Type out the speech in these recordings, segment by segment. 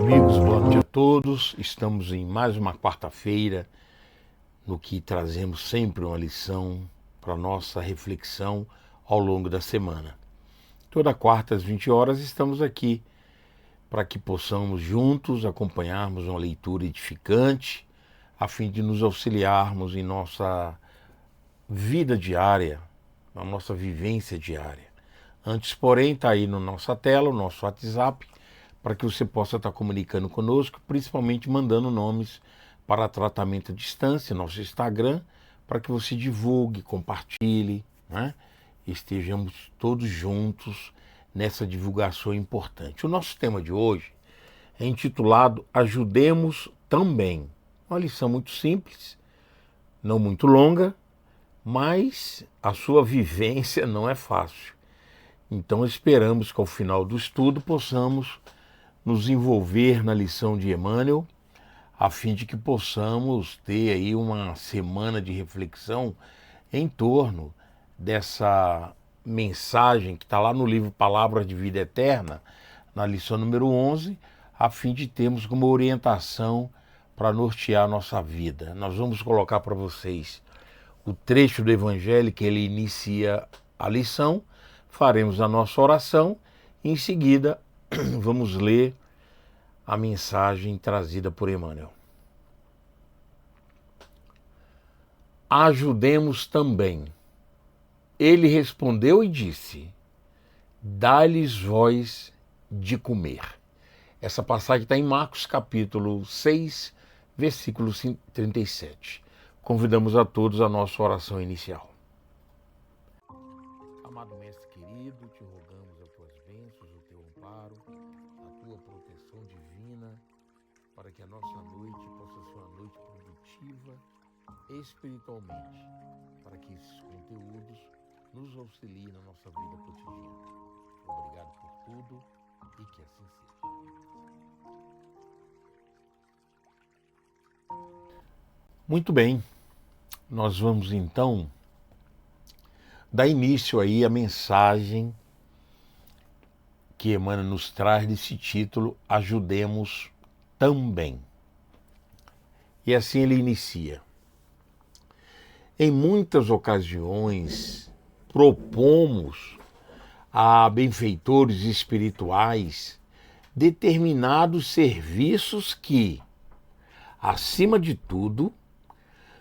Amigos, boa noite a todos. Estamos em mais uma quarta-feira, no que trazemos sempre uma lição para nossa reflexão ao longo da semana. Toda quarta às 20 horas estamos aqui para que possamos juntos acompanharmos uma leitura edificante, a fim de nos auxiliarmos em nossa vida diária, na nossa vivência diária. Antes, porém, está aí na nossa tela o nosso WhatsApp, para que você possa estar comunicando conosco, principalmente mandando nomes para tratamento à distância, nosso Instagram, para que você divulgue, compartilhe, né? Estejamos todos juntos nessa divulgação importante. O nosso tema de hoje é intitulado Ajudemos Também. Uma lição muito simples, não muito longa, mas a sua vivência não é fácil. Então esperamos que ao final do estudo possamos nos envolver na lição de Emmanuel, a fim de que possamos ter aí uma semana de reflexão em torno dessa mensagem que está lá no livro Palavras de Vida Eterna, na lição número 11, a fim de termos uma orientação para nortear a nossa vida. Nós vamos colocar para vocês o trecho do Evangelho que ele inicia a lição, faremos a nossa oração e em seguida vamos ler a mensagem trazida por Emmanuel. Ajudemos também. Ele respondeu e disse: dá-lhes voz de comer. Essa passagem está em Marcos capítulo 6, versículo 37. Convidamos a todos a nossa oração inicial. Amado Mestre querido, te rogamos as tuas bênçãos, o teu amparo, a tua proteção divina, para que a nossa noite possa ser uma noite produtiva espiritualmente, para que esses conteúdos nos auxiliem na nossa vida cotidiana. Obrigado por tudo e que assim seja. Muito bem, nós vamos então dar início aí à mensagem que Emmanuel nos traz desse título, Ajudemos Também. E assim ele inicia. Em muitas ocasiões, propomos a benfeitores espirituais determinados serviços que, acima de tudo,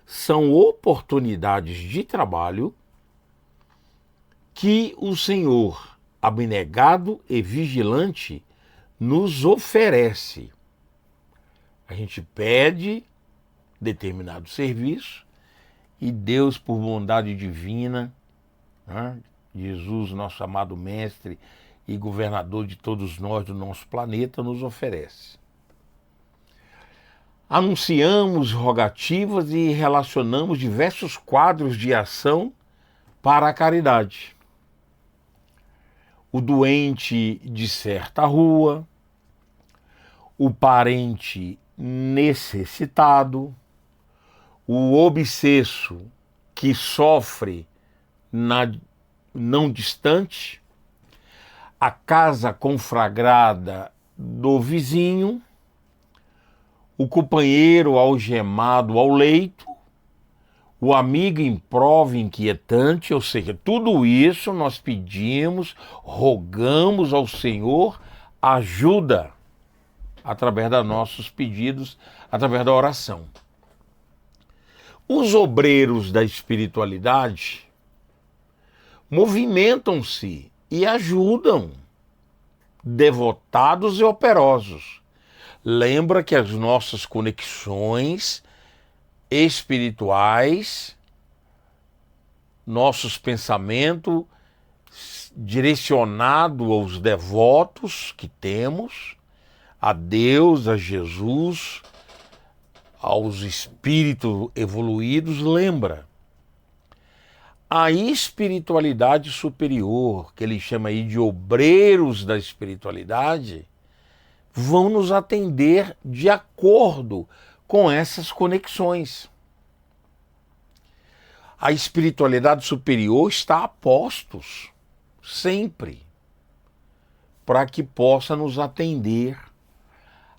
são oportunidades de trabalho que o Senhor, abnegado e vigilante, nos oferece. A gente pede determinado serviço e Deus, por bondade divina, né, Jesus, nosso amado Mestre e governador de todos nós, do nosso planeta, nos oferece. Anunciamos rogativas e relacionamos diversos quadros de ação para a caridade. O doente de certa rua, o parente necessitado, o obsesso que sofre na não distante, a casa conflagrada do vizinho, o companheiro algemado ao leito, o amigo em prova inquietante, ou seja, tudo isso nós pedimos, rogamos ao Senhor ajuda através dos nossos pedidos, através da oração. Os obreiros da espiritualidade movimentam-se e ajudam, devotados e operosos. Lembra que as nossas conexões espirituais, nossos pensamentos direcionados aos devotos que temos, a Deus, a Jesus, aos espíritos evoluídos, lembra. A espiritualidade superior, que ele chama aí de obreiros da espiritualidade, vão nos atender de acordo com essas conexões. A espiritualidade superior está a postos, sempre, para que possa nos atender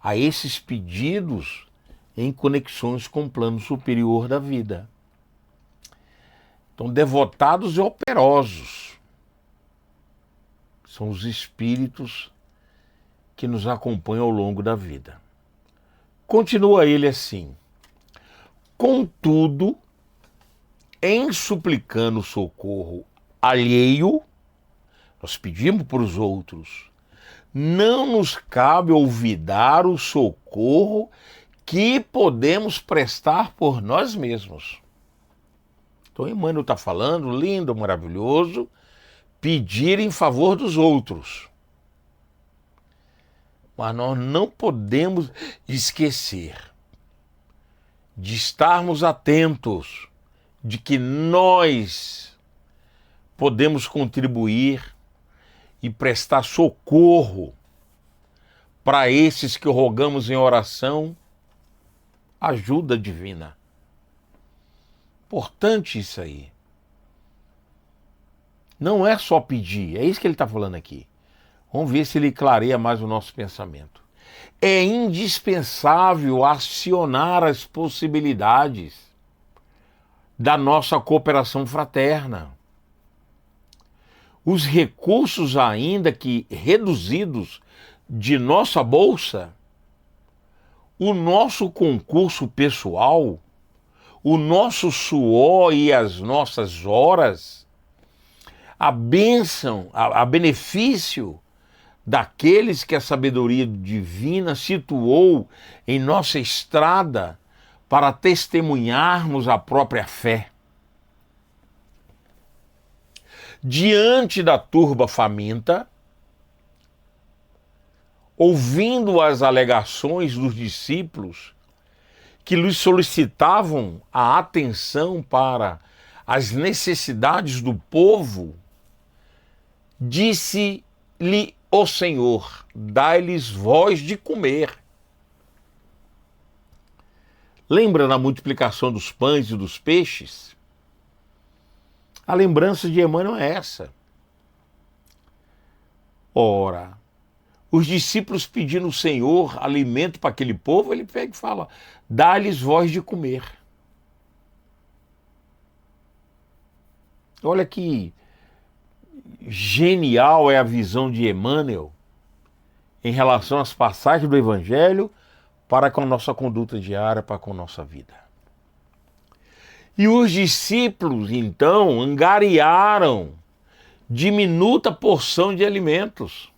a esses pedidos em conexões com o plano superior da vida. Então, devotados e operosos são os espíritos que nos acompanham ao longo da vida. Continua ele assim: contudo, em suplicando socorro alheio, nós pedimos para os outros, não nos cabe olvidar o socorro que podemos prestar por nós mesmos. Então, Emmanuel está falando, lindo, maravilhoso, pedir em favor dos outros. Mas nós não podemos esquecer de estarmos atentos de que nós podemos contribuir e prestar socorro para esses que rogamos em oração ajuda divina. Importante isso aí. Não é só pedir, é isso que ele está falando aqui. Vamos ver se ele clareia mais o nosso pensamento. É indispensável acionar as possibilidades da nossa cooperação fraterna. Os recursos, ainda que reduzidos, de nossa bolsa, o nosso concurso pessoal, o nosso suor e as nossas horas, a bênção, a benefício daqueles que a sabedoria divina situou em nossa estrada para testemunharmos a própria fé. Diante da turba faminta, ouvindo as alegações dos discípulos que lhes solicitavam a atenção para as necessidades do povo, disse-lhe o Senhor: dai-lhes vós de comer. Lembra da multiplicação dos pães e dos peixes? A lembrança de Emmanuel é essa. Ora, os discípulos pedindo ao Senhor alimento para aquele povo, ele pega e fala: dá-lhes vós de comer. Olha que genial é a visão de Emmanuel em relação às passagens do Evangelho para com a nossa conduta diária, para com a nossa vida. E os discípulos, então, angariaram diminuta porção de alimentos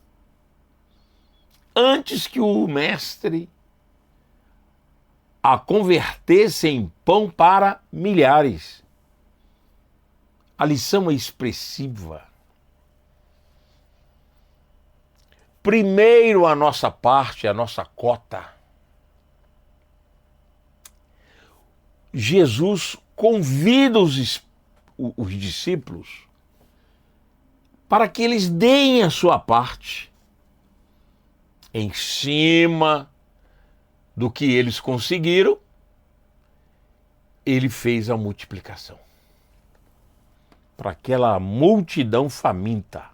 antes que o mestre a convertesse em pão para milhares. A lição é expressiva. Primeiro a nossa parte, a nossa cota. Jesus convida os discípulos para que eles deem a sua parte em cima do que eles conseguiram. Ele fez a multiplicação para aquela multidão faminta.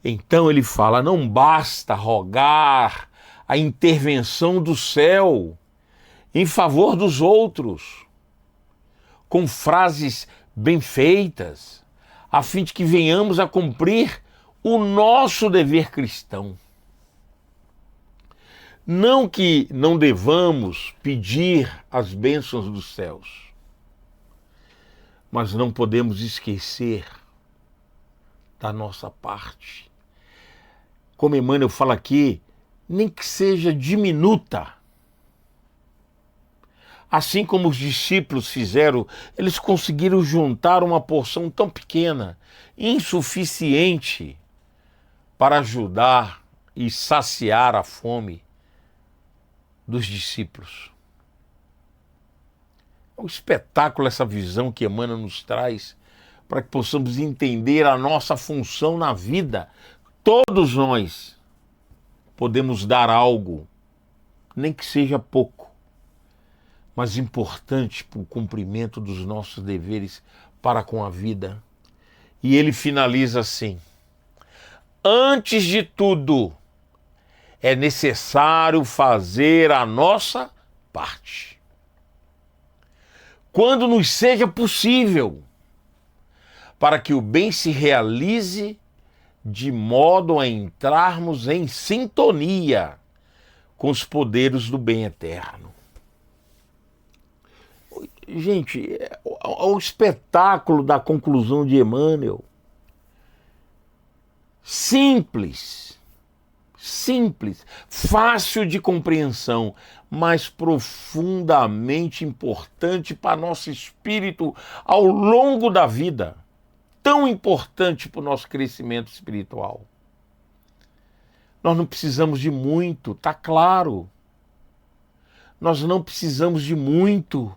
Então ele fala: não basta rogar a intervenção do céu em favor dos outros, com frases bem feitas, a fim de que venhamos a cumprir o nosso dever cristão. Não que não devamos pedir as bênçãos dos céus, mas não podemos esquecer da nossa parte. Como Emmanuel fala aqui, nem que seja diminuta. Assim como os discípulos fizeram, eles conseguiram juntar uma porção tão pequena, insuficiente, para ajudar e saciar a fome dos discípulos. É um espetáculo essa visão que Emmanuel nos traz, para que possamos entender a nossa função na vida. Todos nós podemos dar algo, nem que seja pouco, mas importante para o cumprimento dos nossos deveres para com a vida. E ele finaliza assim: antes de tudo, é necessário fazer a nossa parte. Quando nos seja possível, para que o bem se realize de modo a entrarmos em sintonia com os poderes do bem eterno. Gente, o espetáculo da conclusão de Emmanuel, simples, fácil de compreensão, mas profundamente importante para nosso espírito ao longo da vida, tão importante para o nosso crescimento espiritual. Nós não precisamos de muito, tá claro. Nós não precisamos de muito.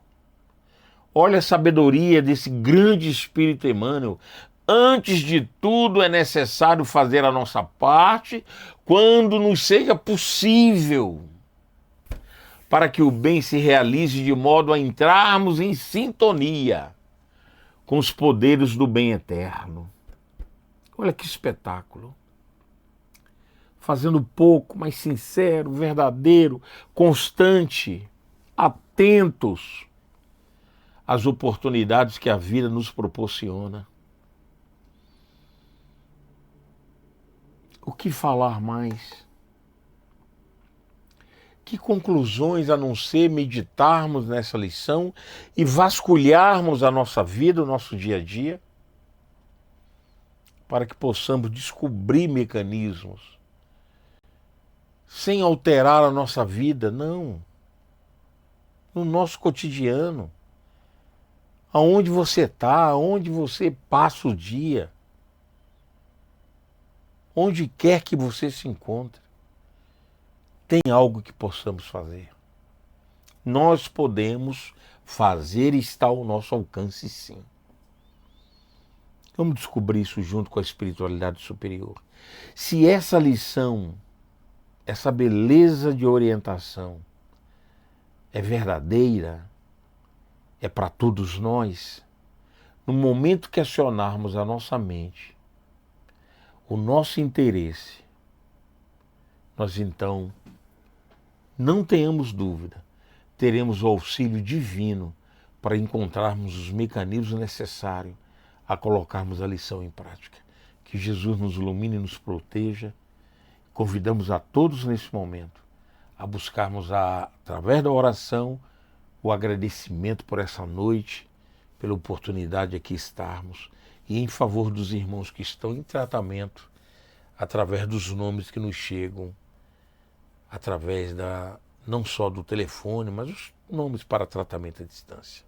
Olha a sabedoria desse grande espírito Emmanuel. Antes de tudo é necessário fazer a nossa parte quando nos seja possível, para que o bem se realize de modo a entrarmos em sintonia com os poderes do bem eterno. Olha que espetáculo. Fazendo pouco, mas sincero, verdadeiro, constante, atentos às oportunidades que a vida nos proporciona. O que falar mais? Que conclusões a não ser meditarmos nessa lição e vasculharmos a nossa vida, o nosso dia a dia, para que possamos descobrir mecanismos sem alterar a nossa vida, não. No nosso cotidiano, aonde você está, aonde você passa o dia, onde quer que você se encontre, tem algo que possamos fazer. Nós podemos fazer e está ao nosso alcance, sim. Vamos descobrir isso junto com a espiritualidade superior. Se essa lição, essa beleza de orientação é verdadeira, é para todos nós, no momento que acionarmos a nossa mente, o nosso interesse, nós então, não tenhamos dúvida, teremos o auxílio divino para encontrarmos os mecanismos necessários a colocarmos a lição em prática. Que Jesus nos ilumine e nos proteja. Convidamos a todos nesse momento a buscarmos, através da oração, o agradecimento por essa noite, pela oportunidade de aqui estarmos e em favor dos irmãos que estão em tratamento, através dos nomes que nos chegam, através não só do telefone, mas os nomes para tratamento à distância.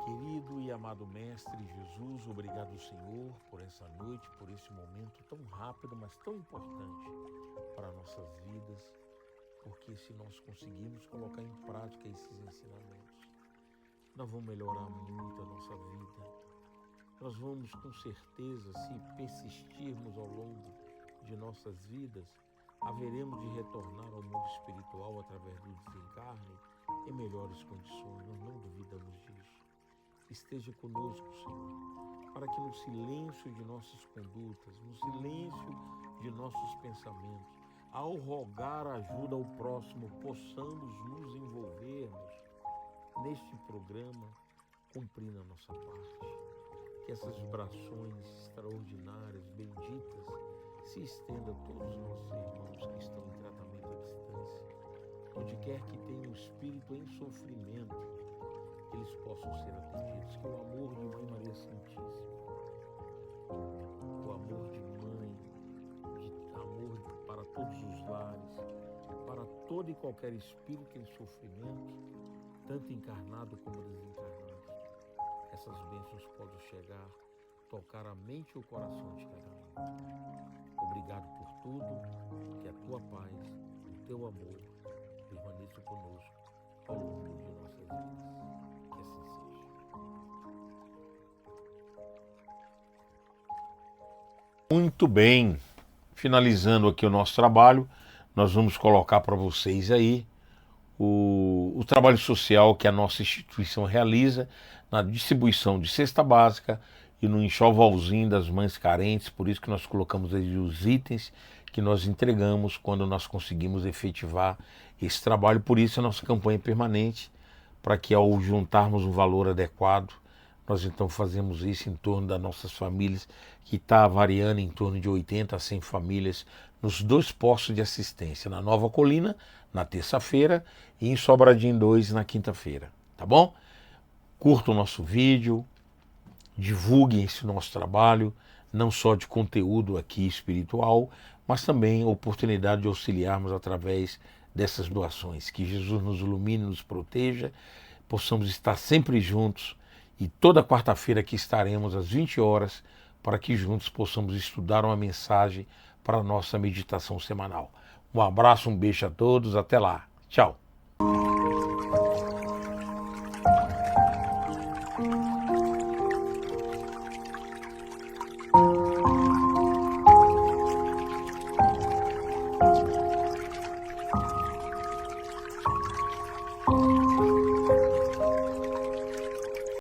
Querido e amado Mestre Jesus, obrigado, Senhor, por essa noite, por esse momento tão rápido, mas tão importante para nossas vidas, porque se nós conseguirmos colocar em prática esses ensinamentos, nós vamos melhorar muito a nossa vida. Nós vamos, com certeza, se persistirmos ao longo de nossas vidas, haveremos de retornar ao mundo espiritual através do desencarne em melhores condições, nós não duvidamos disso. Esteja conosco, Senhor, para que no silêncio de nossas condutas, no silêncio de nossos pensamentos, ao rogar ajuda ao próximo, possamos nos envolvermos neste programa, cumprindo a nossa parte. Que essas vibrações extraordinárias, benditas, se estendam a todos os nossos irmãos que estão em tratamento à distância, onde quer que tenha um espírito em sofrimento, eles possam ser atendidos. Que o amor de Mãe Maria Santíssima, o amor de mãe, de amor para todos os lares, para todo e qualquer espírito em sofrimento, tanto encarnado como desencarnado, essas bênçãos possam chegar, tocar a mente e o coração de cada um. Obrigado por tudo, que a tua paz, o teu amor permaneça conosco ao longo de nossas vidas. Que assim seja. Muito bem. Finalizando aqui o nosso trabalho, nós vamos colocar para vocês aí o trabalho social que a nossa instituição realiza na distribuição de cesta básica e no enxovalzinho das mães carentes, por isso que nós colocamos aí os itens que nós entregamos quando nós conseguimos efetivar esse trabalho. Por isso a nossa campanha permanente, para que ao juntarmos um valor adequado, nós então fazemos isso em torno das nossas famílias, que está variando em torno de 80 a 100 famílias nos 2 postos de assistência, na Nova Colina, na terça-feira, e em Sobradinho 2, na quinta-feira, tá bom? Curta o nosso vídeo, divulguem esse nosso trabalho, não só de conteúdo aqui espiritual, mas também a oportunidade de auxiliarmos através dessas doações. Que Jesus nos ilumine, nos proteja, possamos estar sempre juntos, e toda quarta-feira aqui estaremos às 20 horas para que juntos possamos estudar uma mensagem para a nossa meditação semanal. Um abraço, um beijo a todos, até lá. Tchau.